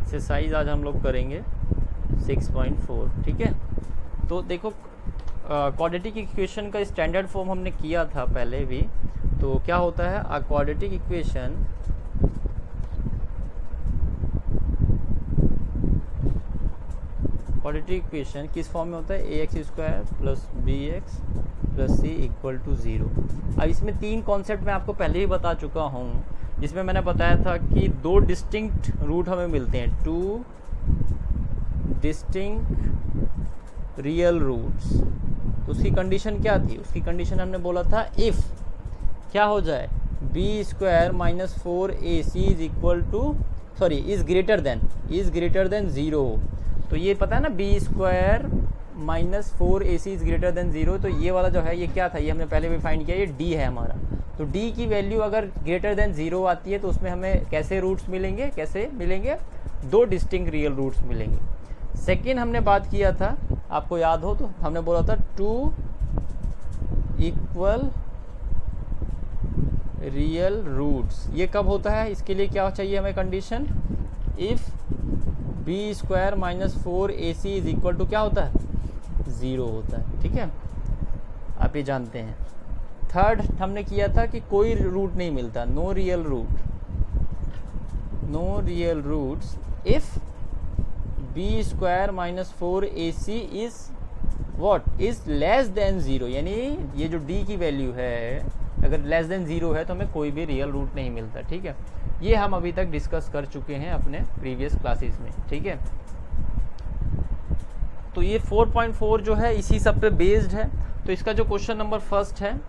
Exercise आज हम लोग करेंगे 6.4। ठीक है, तो देखो क्वाड्रेटिक इक्वेशन का स्टैंडर्ड फॉर्म हमने किया था पहले भी। तो क्या होता है, अ क्वाड्रेटिक इक्वेशन किस फॉर्म में होता है, a x square plus b x plus c equal to 0। अब इसमें तीन कॉन्सेप्ट मैं आपको पहले ही बता चुका हूँ, जिसमें मैंने बताया था कि दो डिस्टिंक्ट रूट हमें मिलते हैं, टू डिस्टिंक्ट रियल रूट्स। तो उसकी कंडीशन क्या थी, उसकी कंडीशन हमने बोला था इफ़ क्या हो जाए, b square minus 4ac is equal to is greater than 0। तो ये पता है ना, b square minus 4ac is greater than 0। तो ये वाला जो है ये क्या था, ये हमने पहले भी फाइंड किया, ये d है हमारा। तो d की वैल्यू अगर ग्रेटर देन 0 आती है तो उसमें हमें कैसे रूट्स मिलेंगे, दो डिस्टिंक्ट रियल रूट्स मिलेंगे। सेकेंड हमने बात किया था, आपको याद हो तो हमने बोला था टू इक्वल रियल रूट्स। ये कब होता है, इसके लिए क्या चाहिए हमें condition, if b square minus 4ac is equal to क्या होता है, 0 होता है। ठीक है, आप ये जानते हैं। थर्ड हमने किया था कि कोई रूट नहीं मिलता, no real roots if b square minus 4ac is less than 0। यानी ये जो d की वैल्यू है अगर लेस देन 0 है तो हमें कोई भी रियल रूट नहीं मिलता। ठीक है, ये हम अभी तक डिस्कस कर चुके हैं अपने प्रीवियस क्लासेस में। ठीक है, तो ये 4.4 जो है इसी सब पे बेस्ड है। तो इसका जो क्वेश्चन नंबर फर्स्ट है,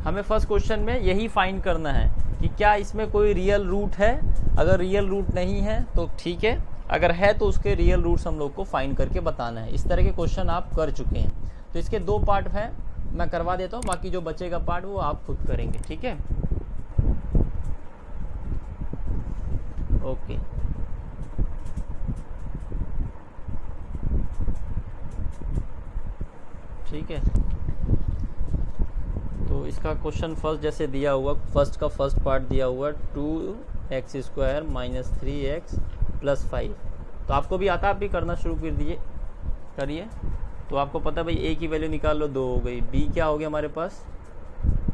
हमें फर्स्ट क्वेश्चन में यही फाइंड करना है कि क्या इसमें कोई रियल रूट है। अगर रियल रूट नहीं है तो ठीक है, अगर है तो उसके रियल रूट्स हम लोग को फाइंड करके बताना है। इस तरह के क्वेश्चन आप कर चुके हैं। तो इसके दो पार्ट हैं, मैं करवा देता हूँ, बाकी जो बचेगा पार्ट वो आप खुद करेंगे। ठीक है, ओके। ठीक है, तो इसका क्वेश्चन फर्स्ट जैसे दिया हुआ, फर्स्ट का फर्स्ट पार्ट दिया हुआ 2x square minus 3x plus 5। तो आपको भी आता है, आप भी करना शुरू करिए। तो आपको पता है भाई, a की वैल्यू निकाल लो, 2 हो गई, b क्या हो गया हमारे पास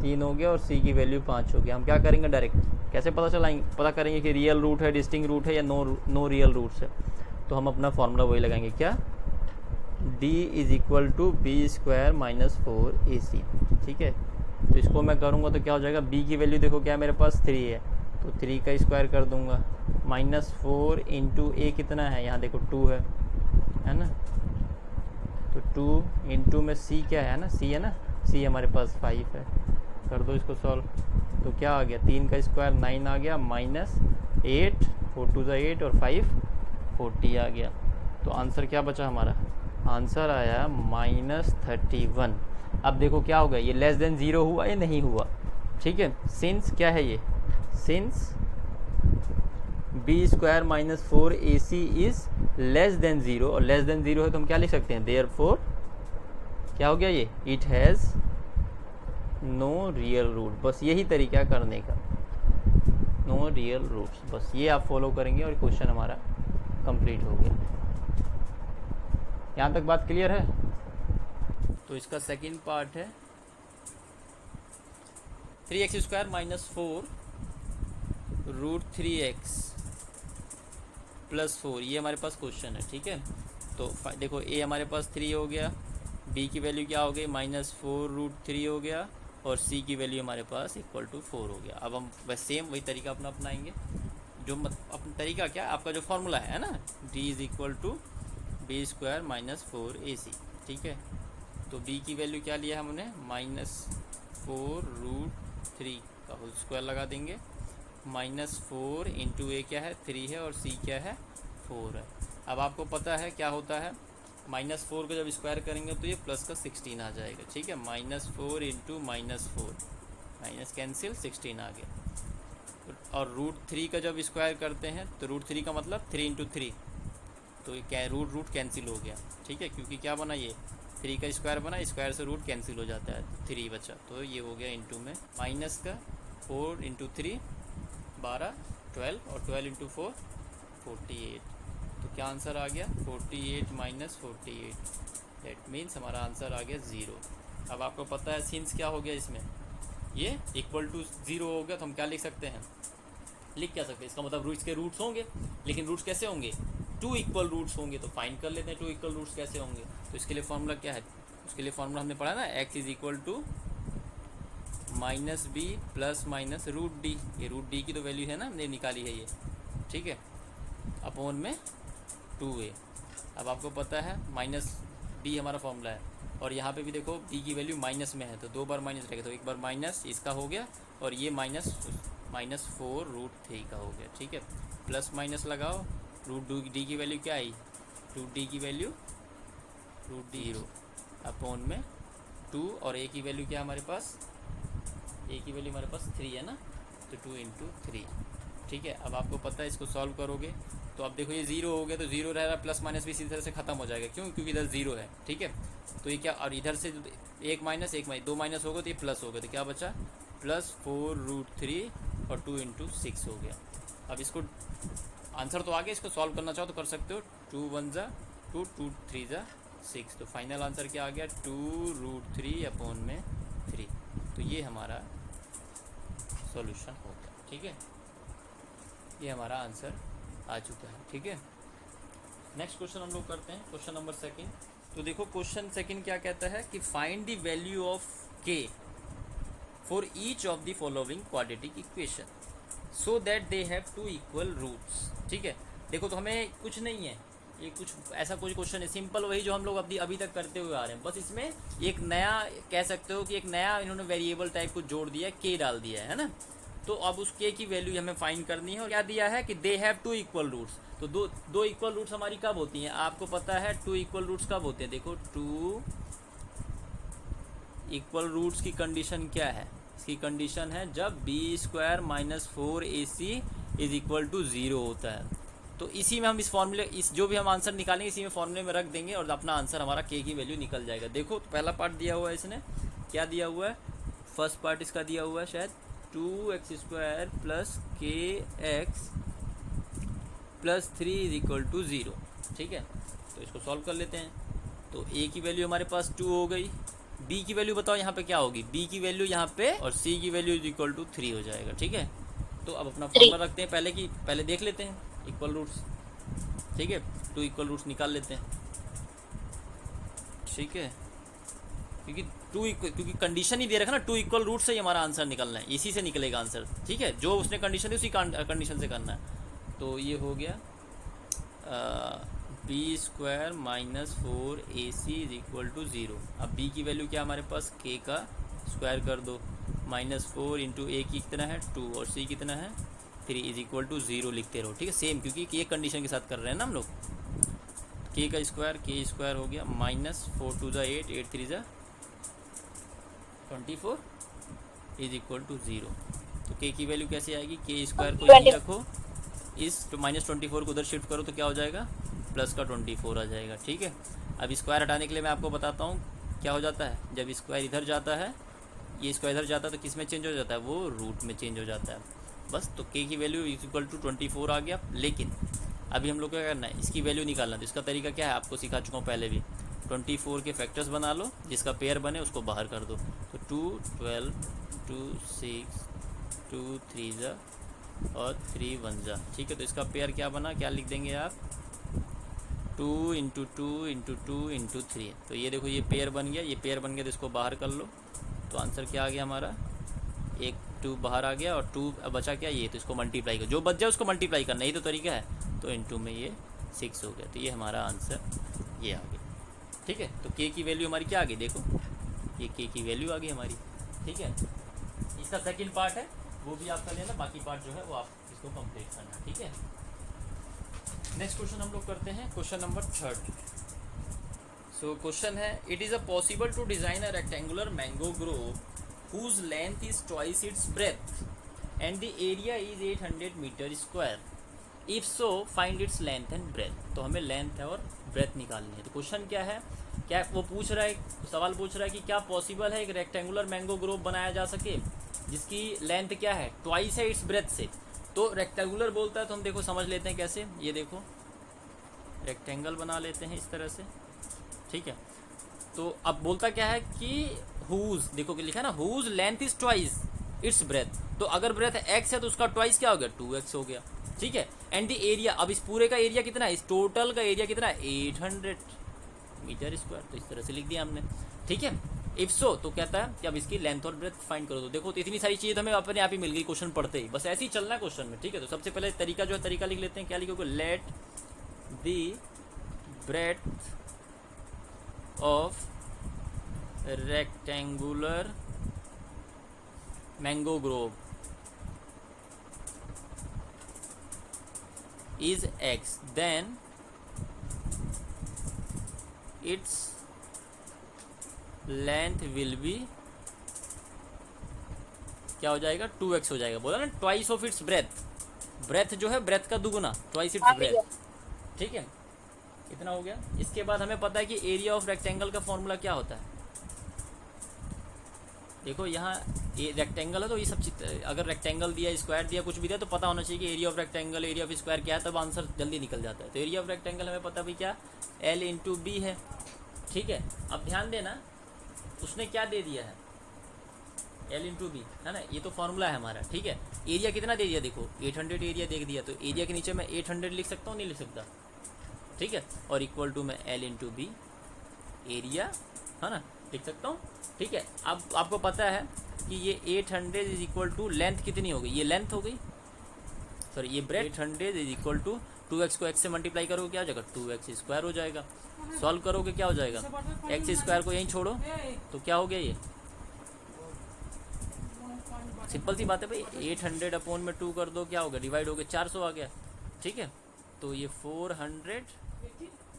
3 हो गया, और c की वैल्यू 5 हो गया। हम क्या करेंगे, डायरेक्ट कैसे पता करेंगे कि रियल रूट है, डिस्टिंक्ट रूट है या नो रियल रूट्स है। तो हम अपना फॉर्मूला वही लगाएंगे, क्या, d is equal to b square minus 4ac। ठीक है, तो इसको मैं करूँगा तो क्या हो जाएगा, b की वैल्यू देखो क्या मेरे पास 3 है, तो 3 का स्क्वायर कर दूंगा, माइनस 4 इंटू a कितना है, यहाँ देखो 2 है ना। तो 2 इंटू में c क्या है ना, c है ना, c हमारे पास 5 है। कर दो इसको सॉल्व, तो क्या आ गया, 3 का स्क्वायर 9 आ गया, माइनस 8, 4 2 8 और 5 40 आ गया। तो आंसर क्या बचा हमारा, आंसर आया -31। अब देखो क्या होगा, ये लेस देन 0 हुआ या नहीं हुआ। ठीक है, सिंस क्या है ये, since b square minus 4ac is less than 0, और लेस देन 0 है तो हम क्या लिख सकते हैं, देयरफॉर क्या हो गया ये, it has no real root. बस यही तरीका करने का, नो रियल रूट्स, बस ये आप फॉलो करेंगे और क्वेश्चन हमारा कंप्लीट हो गया। यहाँ तक बात क्लियर है। तो इसका सेकंड पार्ट है 3x square minus 4 root 3x plus 4, ये हमारे पास क्वेश्चन है। ठीक है, तो देखो a हमारे पास 3 हो गया, b की वैल्यू क्या हो गई, -4 रूट 3 हो गया, और c की वैल्यू हमारे पास इक्वल टू 4 हो गया। अब हम बस सेम वही तरीका अपना अपनाएंगे, जो अपना तरीका क्या, आपका जो फॉर्मूला है ना, d is equal to b square minus 4ac। ठीक है, तो b की वैल्यू क्या लिया हमने, -4 रूट 3 का होल स्क्वायर लगा देंगे, -4 इंटू a क्या है 3 है, और c क्या है 4 है। अब आपको पता है क्या होता है, -4 को जब स्क्वायर करेंगे तो ये प्लस का 16 आ जाएगा। ठीक है, -4 इंटू -4 माइनस कैंसिल 16 आ गया। और रूट 3 का जब स्क्वायर करते हैं तो रूट 3 का मतलब 3 इंटू 3, तो ये रूट कैंसिल हो गया। ठीक है, क्योंकि क्या बना, ये 3 का स्क्वायर बना, स्क्वायर से रूट कैंसिल हो जाता है, 3 बचा, तो ये हो गया इंटू में माइनस का 4 इंटू 3 12 12, और 12 इंटू 4 48। तो क्या आंसर आ गया 48 माइनस 48, दैट मीन्स हमारा आंसर आ गया 0। अब आपको पता है सिंस क्या हो गया इसमें, ये इक्वल टू 0 हो गया, तो हम क्या लिख सकते हैं, लिख क्या सकते हैं, इसका मतलब इसके रूट्स होंगे, लेकिन रूट्स कैसे होंगे, 2 इक्वल रूट्स होंगे। तो फाइंड कर लेते हैं 2 इक्वल रूट्स कैसे होंगे। तो इसके लिए फॉर्मूला क्या है, उसके लिए फॉर्मूला हमने पढ़ा ना, x is equal to minus b plus minus root d. ये रूट डी की तो वैल्यू है ना, हमने निकाली है ये, ठीक है, अपॉन में 2a। अब आपको पता है माइनस डी हमारा फॉर्मूला है, और यहाँ पे भी देखो डी की वैल्यू माइनस में है, तो 2 बार माइनस रहेगा, तो एक बार माइनस इसका हो गया, और ये -4√3 का हो गया, ठीक है। प्लस माइनस लगाओ, रूट डी की वैल्यू क्या आई, रूट डी की वैल्यू रूट डी 0 अपॉन में 2, और ए की वैल्यू क्या हमारे पास, ए की वैल्यू हमारे पास 3 है ना, तो 2 × 3, ठीक है। अब आपको पता है इसको सॉल्व करोगे तो अब देखो ये 0 हो गया, तो 0 रह रहा, प्लस माइनस भी इसी तरह से खत्म हो जाएगा, क्यों, क्योंकि इधर 0 है, ठीक है। तो ये क्या, और इधर से 1 माइनस 2 माइनस होगा तो ये प्लस होगा, तो क्या बचा +4√3 और 2 × 6 हो गया। अब इसको आंसर तो आगे, इसको सॉल्व करना चाहो तो कर सकते हो, 2 1 ज़ा 2 2 3 ज़ा 6, तो फाइनल आंसर क्या आ गया 2√3 अपॉन में 3। तो ये हमारा सॉल्यूशन हो गया, ठीक है, ये हमारा आंसर आ चुका है, ठीक है। नेक्स्ट क्वेश्चन हम लोग करते हैं, क्वेश्चन नंबर 2। तो देखो क्वेश्चन 2 क्या कहता है कि find the value of k for each of the following quadratic equation so that they have 2 equal roots, ठीक है। देखो तो हमें कुछ नहीं है, ये कुछ ऐसा कोई क्वेश्चन है, सिंपल वही जो हम लोग अभी तक करते हुए आ रहे हैं, बस इसमें एक नया कह सकते हो कि एक नया इन्होंने वेरिएबल टाइप को जोड़ दिया है, k डाल दिया है ना। तो अब उस k की वैल्यू हमें फाइंड करनी है, और क्या दिया है कि दे हैव 2 इक्वल रूट्स। तो दो इक्वल रूट्स हमारी कब होती हैं, आपको पता है 2 इक्वल रूट्स कब होते हैं, देखो 2 इक्वल रूट्स की कंडीशन क्या है, इसकी कंडीशन है जब b² - 4ac is equal to 0 होता है। तो इसी में हम इस फॉर्मूले, इस जो भी हम आंसर निकालेंगे इसी में फॉर्मूले में रख देंगे, और अपना आंसर हमारा k की वैल्यू निकल जाएगा। देखो तो पहला पार्ट दिया हुआ है, इसने क्या दिया हुआ है, फर्स्ट पार्ट इसका दिया हुआ है शायद 2x² + kx + 3 is equal to 0, ठीक है। तो इसको सॉल्व कर लेते हैं। तो a की वैल्यू हमारे पास 2 हो गई, b की वैल्यू बताओ यहाँ पे क्या होगी, b की वैल्यू यहाँ पे, और c की वैल्यू इज इक्वल टू 3 हो जाएगा, ठीक है। तो अब अपना फॉर्मूला रखते हैं, पहले देख लेते हैं इक्वल रूट्स, ठीक है, 2 इक्वल रूट्स निकाल लेते हैं, ठीक है, क्योंकि कंडीशन ही दे रखा ना 2 इक्वल रूट से ही हमारा आंसर निकलना है, इसी से निकलेगा आंसर, ठीक है, जो उसने कंडीशन दी उसी कंडीशन से करना है। तो ये हो गया b² - 4ac is equal to 0। अब b की वैल्यू क्या हमारे पास, k का स्क्वायर कर दो, -4 × a की कितना है 2, और c कितना है 3 इज इक्वल टू 0 लिखते रहो, ठीक है, सेम, क्योंकि ये कंडीशन के साथ कर रहे हैं ना हम लोग। k का स्क्वायर, k स्क्वायर हो गया -4 2 ज़ा 8 8 3 ज़ा 24 इज इक्वल टू 0। तो k की वैल्यू कैसे आएगी, k स्क्वायर को यहीं रखो, इस तो -24 को उधर शिफ्ट करो तो क्या हो जाएगा, प्लस का 24 आ जाएगा, ठीक है। अब स्क्वायर हटाने के लिए मैं आपको बताता हूँ क्या हो जाता है, जब स्क्वायर इधर जाता है, ये स्क्वायर इधर जाता है तो किस में चेंज हो जाता है, वो रूट में चेंज हो जाता है, बस। तो k की वैल्यू इज इक्वल टू 24 आ गया। लेकिन अभी हम लोग क्या करना है, इसकी वैल्यू निकालना। तो इसका तरीका क्या है, आपको सिखा चुका हूँ पहले भी, 24 के फैक्टर्स बना लो, जिसका पेयर बने उसको बाहर कर दो। तो 2 12 2 6 2 3 ज़ा और 3 1 ज़ा, ठीक है। तो इसका पेयर क्या बना, क्या लिख देंगे आप, 2 × 2 × 2 × 3। तो ये देखो ये पेयर बन गया, ये पेयर बन गया, तो इसको बाहर कर लो। तो आंसर क्या आ गया हमारा, एक 2 बाहर आ गया, और 2 बचा क्या, ये, तो इसको मल्टीप्लाई कर, जो बच जाए उसको मल्टीप्लाई करना, यही तो तरीका है। तो इनटू में ये 6 हो गया, तो ये हमारा आंसर ये आ गया, ठीक है। तो k की वैल्यू हमारी क्या आ गई, देखो ये k की वैल्यू आ गई हमारी, ठीक है। इसका सेकंड पार्ट है, वो भी आप कर लेना, बाकी पार्ट जो है वो आप इसको कंप्लीट करना, ठीक है। नेक्स्ट क्वेश्चन हम लोग करते हैं, क्वेश्चन नंबर 3। सो क्वेश्चन है, it is a possible to design a rectangular mango grove whose length is twice its breadth and the area is 800 metre square, if so find its length and breadth. तो हमें length और breath निकालनी है। तो question क्या है, क्या वो पूछ रहा है, सवाल पूछ रहा है कि क्या पॉसिबल है एक रेक्टेंगुलर मैंगो ग्रोव बनाया जा सके जिसकी लेंथ क्या है, ट्वाइस है इट्स ब्रेथ से, तो रेक्टेंगुलर बोलता है तो हम देखो समझ लेते हैं कैसे, ये देखो रेक्टेंगल बना लेते हैं इस तरह से, ठीक है। तो अब बोलता क्या है कि हुज, देखो कि लिखा है ना, whose length is twice its breadth, तो अगर ब्रेथ x है तो उसका ट्वाइस क्या हो गया, 2x हो गया, ठीक है। एंड द एरिया, अब इस पूरे का एरिया कितना है, इस टोटल का एरिया कितना है, 800 मीटर स्क्वायर, तो इस तरह से लिख दिया हमने, ठीक है। इफ सो तो कहता है कि अब इसकी लेंथ और ब्रेथ फाइंड करो, तो देखो तो इतनी सारी चीज़ तो हमें अपने आप ही मिल गई क्वेश्चन पढ़ते ही, बस ऐसे ही चलना है क्वेश्चन में, ठीक है। तो सबसे पहले तरीका जो है, तरीका लिख लेते हैं, क्या लिखोगे, let the breadth of rectangular mango grove is x, then its length will be क्या हो जाएगा, 2x हो जाएगा, बोला ना, twice of its breadth, breadth जो है ब्रेथ का दुगुना, ट्वाइस इट्स ब्रेथ, ठीक है, इतना हो गया। इसके बाद हमें पता है कि एरिया ऑफ रेक्टेंगल का फॉर्मूला क्या होता है, देखो यहाँ ये रेक्टेंगल है तो ये सब चीज, अगर रेक्टेंगल दिया, स्क्वायर दिया, कुछ भी दिया तो पता होना चाहिए कि area of rectangle, area of square क्या है, तब आंसर जल्दी निकल जाता है। तो एरिया ऑफ रेक्टेंगल हमें पता भी क्या, L इंटू बी है, ठीक है। अब ध्यान देना उसने क्या दे दिया है, L इंटू बी, है ना, ये तो फॉर्मूला है हमारा, ठीक है। एरिया कितना दे दिया, देखो 800 एरिया देख दिया, तो एरिया के नीचे मैं 800 लिख सकता हूँ, नहीं लिख सकता, ठीक है, और इक्वल टू मैं L इंटू बी एरिया, है ना, लिख सकता हूँ, ठीक है। अब आपको पता है कि ये 800 इज इक्वल टू लेंथ कितनी हो गई, ये लेंथ हो गई, सॉरी ये breath, 800 is equal to 2x को x से मल्टीप्लाई करोगे क्या हो जाएगा, 2x स्क्वायर हो जाएगा, सॉल्व करोगे क्या हो जाएगा, x स्क्वायर को यहीं छोड़ो तो क्या हो गया, ये सिंपल सी बात है भाई, 800 अपॉन में 2 कर दो, क्या हो गया, डिवाइड हो गया, 400 आ गया, ठीक है। तो ये 400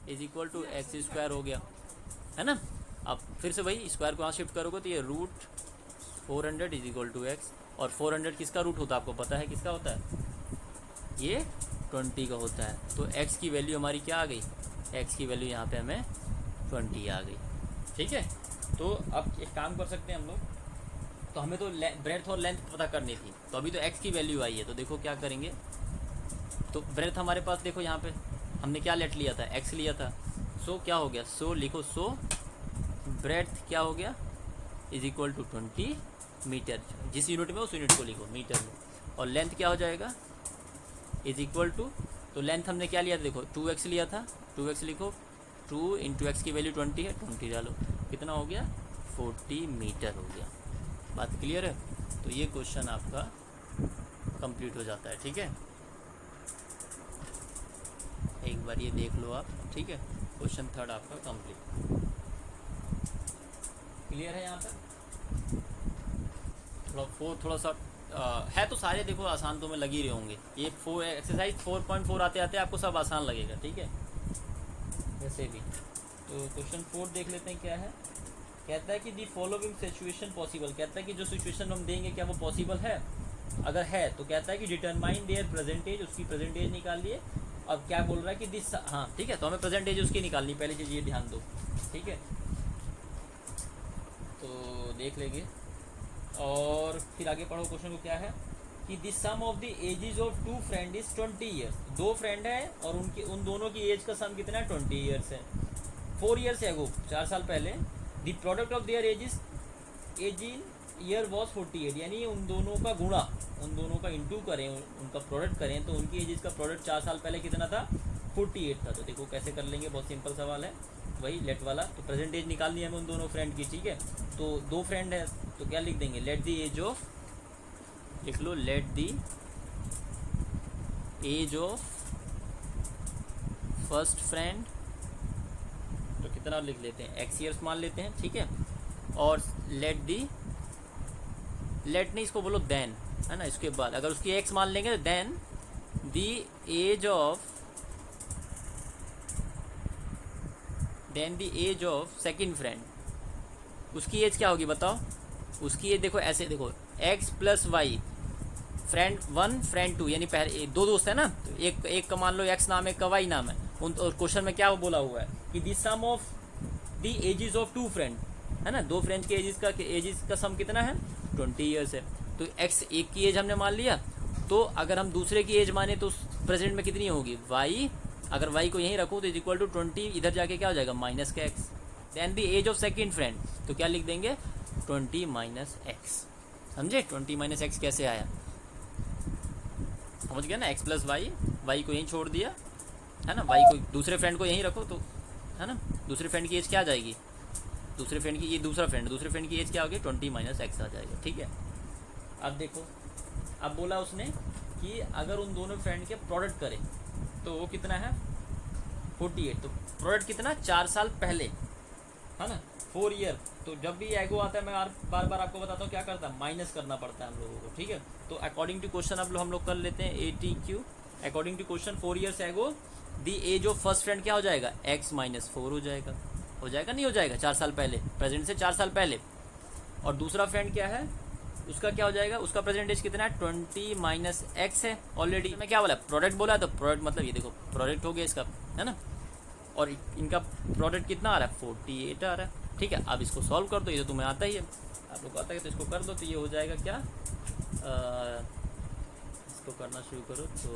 is equal to x square हो गया, है ना। अब फिर से वही स्क्वायर को यहाँ शिफ्ट करोगे तो ये root 400 is equal to x, और 400 किसका रूट होता है, आपको पता है किसका होता है, ये 20 का होता है। तो x की वैल्यू हमारी क्या आ गई, x की वैल्यू यहाँ पे हमें 20 आ गई, ठीक है। तो अब एक काम कर सकते हैं हम लोग, तो हमें तो ब्रेथ और लेंथ पता करनी थी, तो अभी तो x की वैल्यू आई है, तो देखो क्या करेंगे, तो ब्रेथ हमारे पास देखो यहाँ पे हमने क्या लेट लिया था, x लिया था, सो क्या हो गया, सो लिखो, सो ब्रेथ क्या हो गया, इज इक्वल टू 20 मीटर, जिस यूनिट में उस यूनिट को लिखो मीटर में, और लेंथ क्या हो जाएगा, इज इक्वल टू, तो लेंथ हमने क्या लिया था, देखो 2x लिया था, 2x लिखो, 2 इंटू एक्स की वैल्यू 20 है, 20 डालो, कितना हो गया, 40 मीटर हो गया। बात क्लियर है, तो ये क्वेश्चन आपका कंप्लीट हो जाता है, ठीक है। एक बार ये देख लो आप, ठीक है, क्वेश्चन थर्ड आपका कंप्लीट, क्लियर है। यहाँ पर थोड़ा सा है तो सारे देखो आसान तो में लग ही रहे होंगे, ये एक्सरसाइज 4.4 आते आते आपको सब आसान लगेगा, ठीक है, वैसे भी। तो क्वेश्चन 4 देख लेते हैं क्या है, कहता है कि दी फॉलोइंग सिचुएशन पॉसिबल, कहता है कि जो सिचुएशन हम देंगे क्या वो पॉसिबल है, अगर है तो कहता है कि डिटरमाइन देयर प्रेजेंटेज, उसकी प्रेजेंटेज निकाल लिए। अब क्या बोल रहा है कि दिस, हाँ ठीक है, तो हमें प्रेजेंटेज उसकी निकालनी, पहले चीज़ ये ध्यान दो, ठीक है। तो देख लेंगे और फिर आगे पढ़ो, क्वेश्चन को क्या है कि this sum of the ages of two friend is 20 years, दो फ्रेंड है और उनकी उन दोनों की एज का सम कितना है, 20 ईयर्स है। 4 ईयर्स एगो, 4 साल पहले, the product of their age in year was 48, यानी उन दोनों का गुणा, उन दोनों का इंटू करें, उनका प्रोडक्ट करें, तो उनकी एजेस का प्रोडक्ट 4 साल पहले कितना था, 48 था। तो देखो कैसे कर लेंगे, बहुत सिंपल सवाल है, वही लेट वाला। तो प्रेजेंटेज निकालनी है हमें उन दोनों फ्रेंड की, ठीक है। तो दो फ्रेंड है तो क्या लिख देंगे, लेट दी एज ऑफ, लिख लो let the age of first friend, तो कितना लिख लेते हैं, एक्स ईयर्स मान लेते हैं, ठीक है। और लेट दी, लेट नहीं इसको बोलो देन, है ना, इसके बाद अगर उसकी एक्स मान लेंगे तो then the age of, then the age of second friend, उसकी एज क्या होगी बताओ, उसकी एज देखो ऐसे देखो, x plus y, friend 1 friend 2, यानी पहले दो दोस्त है ना, तो एक का मान लो एक्स नाम है, एक का वाई नाम है, उन क्वेश्चन में क्या वो बोला हुआ है कि the sum of the ages of 2 friend, है ना, दो फ्रेंड्स के एजेस का सम कितना है, 20 ईयर्स है। तो एक्स एक की एज हमने मान लिया तो अगर हम दूसरे की एज माने तो प्रेजेंट में कितनी होगी y, अगर y को यहीं रखूँ तो इज इक्वल टू 20, इधर जाके क्या हो जाएगा माइनस का x, then the age of second friend, तो क्या लिख देंगे 20 माइनस एक्स। समझे 20 माइनस एक्स कैसे आया, समझ गया ना, x प्लस वाई, वाई को यहीं छोड़ दिया है ना, वाई को दूसरे फ्रेंड को यहीं रखो तो है ना, दूसरे फ्रेंड की एज क्या आ जाएगी, दूसरे फ्रेंड की, ये दूसरा फ्रेंड, दूसरे फ्रेंड की एज क्या होगी 20 माइनस एक्स आ जाएगा। ठीक है, अब देखो, अब बोला उसने कि अगर उन दोनों फ्रेंड के प्रोडक्ट करें तो वो कितना है 48, तो प्रोडक्ट कितना 4 साल पहले है ना, 4 ईयर, तो जब भी एगो आता है मैं बार बार आपको बताता हूँ क्या करता है, माइनस करना पड़ता है हम लोगों को। ठीक है, तो अकॉर्डिंग टू क्वेश्चन अब हम लोग कर लेते हैं ATQ, according to question 4 years ago the age of first friend क्या हो जाएगा x माइनस 4 हो जाएगा, नहीं हो जाएगा 4 साल पहले, प्रेजेंट से 4 साल पहले। और दूसरा फ्रेंड क्या है, उसका क्या हो जाएगा, उसका प्रेजेंट एज कितना है 20 माइनस एक्स है। ऑलरेडी मैं क्या बोला, प्रोडक्ट बोला, तो प्रोडक्ट मतलब ये देखो प्रोडक्ट हो गया इसका है ना, और इनका प्रोडक्ट कितना आ रहा है 48 आ रहा है। ठीक है, अब इसको सॉल्व कर दो, ये तो तुम्हें आता ही है, आप लोग को आता है, तो इसको कर दो, तो ये हो जाएगा क्या, इसको करना शुरू करो तो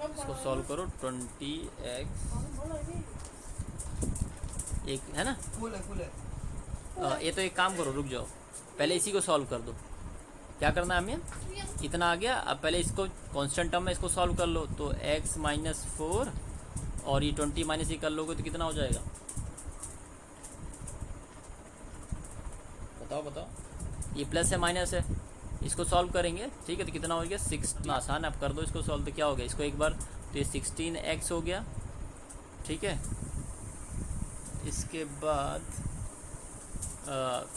इसको सॉल्व करो 20x एक है ना, ये तो एक काम करो, रुक जाओ, पहले इसी को सॉल्व कर दो। क्या करना है हमें, इतना आ गया, अब पहले इसको कांस्टेंट टर्म में इसको सॉल्व कर लो, तो x माइनस 4 और ये 20 माइनस ही कर लोगे तो कितना हो जाएगा, बताओ, ये प्लस है माइनस है, इसको सॉल्व करेंगे। ठीक है, तो कितना हो गया 6, आसान, आप कर दो इसको सॉल्व, तो क्या हो गया, इसको एक बार तो ये 16x हो गया। ठीक है, इसके बाद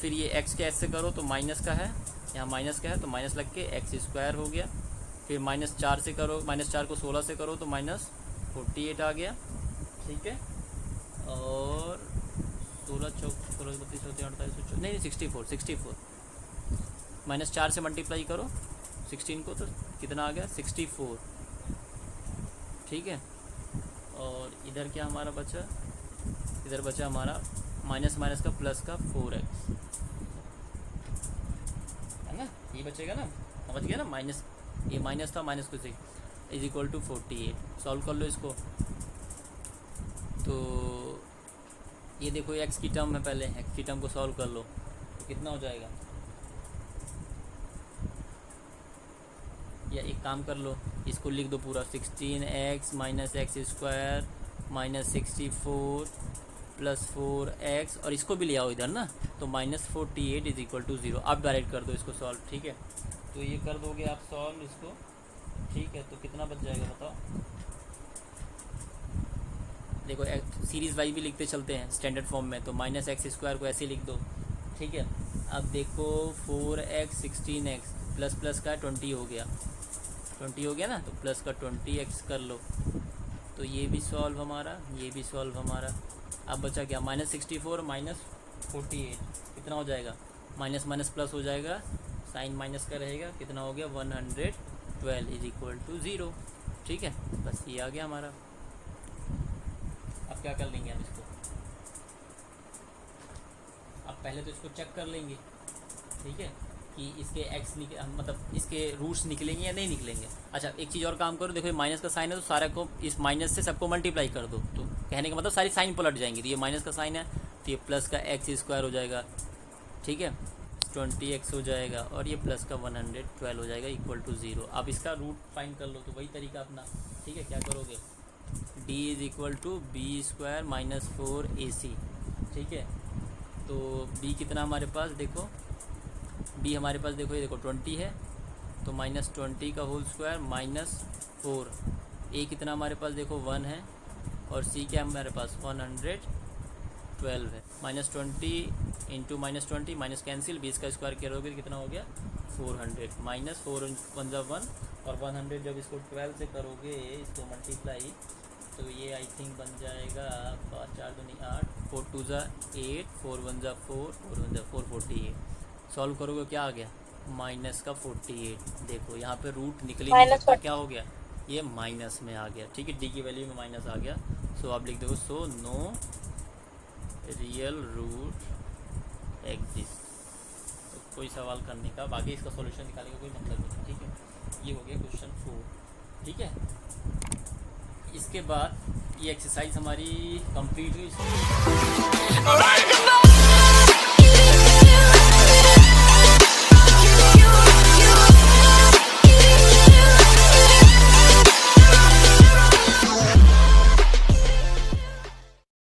फिर ये x के s से करो तो माइनस का है, यहाँ माइनस का है तो माइनस लग के x स्क्वायर हो गया, फिर -4 से करो, -4 को 16 से करो तो -48 आ गया। ठीक है, और 16 चौक 16 32 38 नहीं 64 -4 से मल्टीप्लाई करो 16 को तो कितना आ गया 64। ठीक है, और इधर क्या हमारा बचा, इधर बचा हमारा माइनस माइनस का प्लस का 4x है ना, ये बचेगा ना, समझ गया ना, माइनस ये माइनस था, माइनस को इज इक्वल टू 48। सॉल्व कर लो इसको, तो ये देखो x की टर्म है, पहले x की टर्म को सॉल्व कर लो तो कितना हो जाएगा, या एक काम कर लो, इसको लिख दो पूरा 16x minus x square minus 64 plus 4x, और इसको भी ले आओ इधर ना, तो -48 इज इक्वल टू 0। आप डायरेक्ट कर दो इसको सॉल्व। ठीक है, तो ये कर दोगे आप सॉल्व इसको। ठीक है, तो कितना बच जाएगा बताओ, देखो सीरीज़ वाई भी लिखते चलते हैं स्टैंडर्ड फॉर्म में, तो -x स्क्वायर को ऐसे लिख दो। ठीक है, अब देखो 4x 16x प्लस प्लस का 20 हो गया, 20 हो गया ना, तो प्लस का 20x कर लो, तो ये भी सॉल्व हमारा, ये भी सॉल्व हमारा। अब बचा क्या -64 -48 कितना हो जाएगा, माइनस माइनस प्लस हो जाएगा, साइन माइनस का रहेगा, कितना हो गया 112 इज इक्वल टू 0। ठीक है, बस ये आ गया हमारा। अब क्या कर लेंगे हम इसको, अब पहले तो इसको चेक कर लेंगे। ठीक है, कि इसके x मतलब इसके रूट्स निकलेंगे या नहीं निकलेंगे। अच्छा, एक चीज़ और काम करो, देखो ये माइनस का साइन है, तो सारा को इस माइनस से सबको मल्टीप्लाई कर दो, तो कहने का मतलब सारी साइन पलट जाएंगी। तो ये माइनस का साइन है तो ये प्लस का x स्क्वायर हो जाएगा। ठीक है, 20x हो जाएगा, और ये प्लस का 112 हो जाएगा इक्वल टू 0। अब इसका रूट फाइंड कर लो, तो वही तरीका अपना। ठीक है, क्या करोगे, d is equal to b square minus 4ac। ठीक है, तो b कितना हमारे पास, देखो b हमारे पास, देखो ये देखो 20 है, तो -20 का होल स्क्वायर -4, a कितना हमारे पास देखो 1 है, और c क्या हमारे पास 112 है। -20 इंटू -20 माइनस कैंसिल, 20 का स्क्वायर करोगे तो कितना हो गया 400, -4 1 ज़ा 1, और 100 जब इसको 12 से करोगे इसको मल्टीप्लाई, तो ये आई थिंक बन जाएगा 5 4 2 8, 4 2 ज़ा 8, 4 1 ज़ा 4, 4 1 ज़ा 4, 48। सॉल्व करोगे क्या आ गया माइनस का 48। देखो यहाँ पे रूट निकल ही नहीं सकता, क्या हो गया ये माइनस में आ गया। ठीक है, डी की वैल्यू में माइनस आ गया, सो आप लिख दो so no real root exist. तो कोई सवाल करने का, बाकी इसका सॉल्यूशन निकालने का कोई मतलब नहीं, ठीक है। ये हो गया क्वेश्चन 4, ठीक है। इसके बाद ये एक्सरसाइज हमारी कंप्लीट हुई।